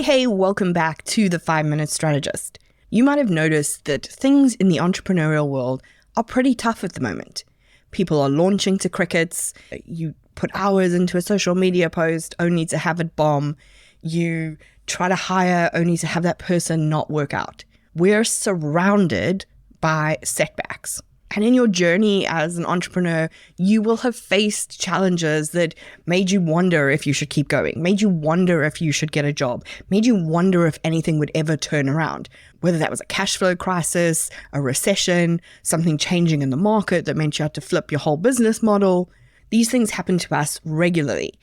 Hey, welcome back to the 5-Minute Strategist. You might have noticed that things in the entrepreneurial world are pretty tough at the moment. People are launching to crickets. You put hours into a social media post only to have it bomb. You try to hire only to have that person not work out. We're surrounded by setbacks. And in your journey as an entrepreneur, you will have faced challenges that made you wonder if you should keep going, made you wonder if you should get a job, made you wonder if anything would ever turn around. Whether that was a cash flow crisis, a recession, something changing in the market that meant you had to flip your whole business model. These things happen to us regularly.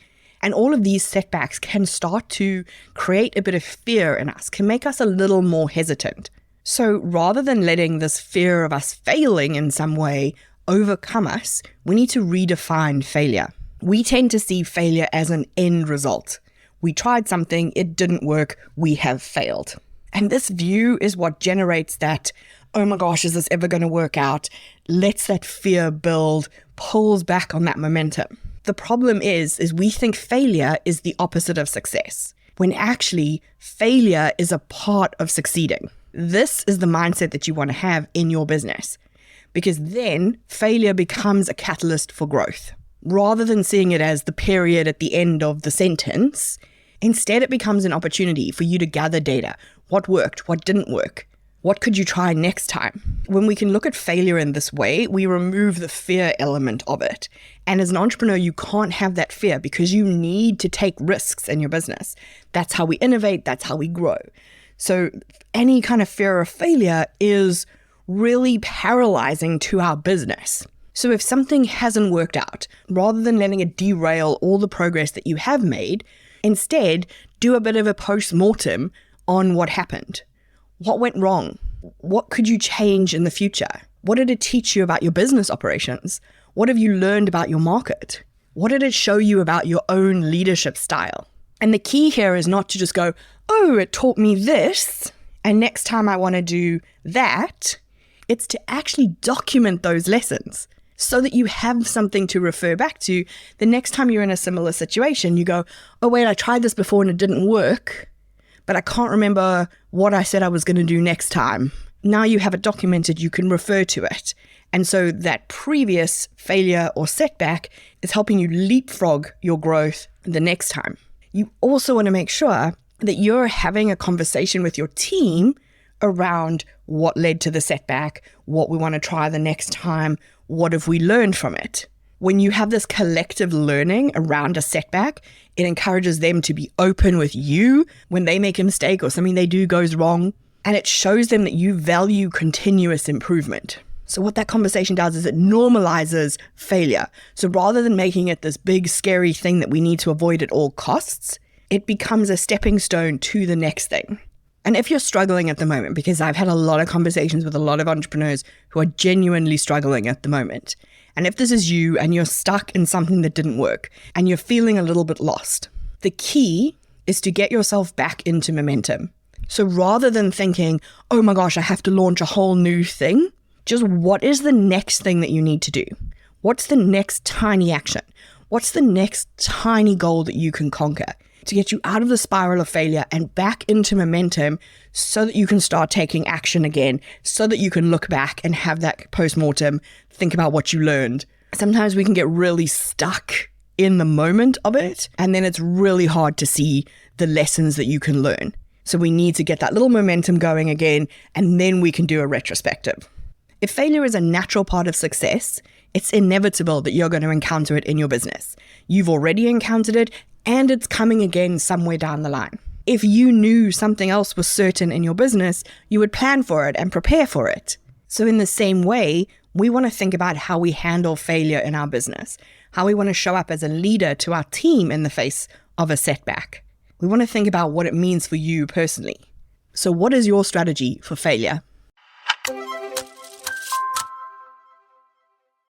And all of these setbacks can start to create a bit of fear in us, can make us a little more hesitant. So rather than letting this fear of us failing in some way overcome us, we need to redefine failure. We tend to see failure as an end result. We tried something, it didn't work, we have failed. And this view is what generates that, oh my gosh, is this ever going to work out? Lets that fear build, pulls back on that momentum. The problem is we think failure is the opposite of success, when actually failure is a part of succeeding. This is the mindset that you want to have in your business, because then failure becomes a catalyst for growth. Rather than seeing it as the period at the end of the sentence, instead it becomes an opportunity for you to gather data. What worked? What didn't work? What could you try next time? When we can look at failure in this way, we remove the fear element of it. And as an entrepreneur, you can't have that fear because you need to take risks in your business. That's how we innovate. That's how we grow. So any kind of fear of failure is really paralyzing to our business. So if something hasn't worked out, rather than letting it derail all the progress that you have made, instead do a bit of a post-mortem on what happened. What went wrong? What could you change in the future? What did it teach you about your business operations? What have you learned about your market? What did it show you about your own leadership style? And the key here is not to just go, oh, it taught me this, and next time I want to do that. It's to actually document those lessons so that you have something to refer back to. The next time you're in a similar situation, you go, oh, wait, I tried this before and it didn't work, but I can't remember what I said I was going to do next time. Now you have it documented, you can refer to it. And so that previous failure or setback is helping you leapfrog your growth the next time. You also want to make sure that you're having a conversation with your team around what led to the setback, what we want to try the next time, what have we learned from it. When you have this collective learning around a setback, it encourages them to be open with you when they make a mistake or something they do goes wrong, and it shows them that you value continuous improvement. So what that conversation does is it normalizes failure. So rather than making it this big, scary thing that we need to avoid at all costs, it becomes a stepping stone to the next thing. And if you're struggling at the moment, because I've had a lot of conversations with a lot of entrepreneurs who are genuinely struggling at the moment, and if this is you and you're stuck in something that didn't work and you're feeling a little bit lost, the key is to get yourself back into momentum. So rather than thinking, oh my gosh, I have to launch a whole new thing, just what is the next thing that you need to do? What's the next tiny action? What's the next tiny goal that you can conquer to get you out of the spiral of failure and back into momentum so that you can start taking action again, so that you can look back and have that post-mortem, think about what you learned. Sometimes we can get really stuck in the moment of it, and then it's really hard to see the lessons that you can learn. So we need to get that little momentum going again, and then we can do a retrospective. If failure is a natural part of success, it's inevitable that you're going to encounter it in your business. You've already encountered it, and it's coming again somewhere down the line. If you knew something else was certain in your business, you would plan for it and prepare for it. So in the same way, we want to think about how we handle failure in our business, how we want to show up as a leader to our team in the face of a setback. We want to think about what it means for you personally. So what is your strategy for failure?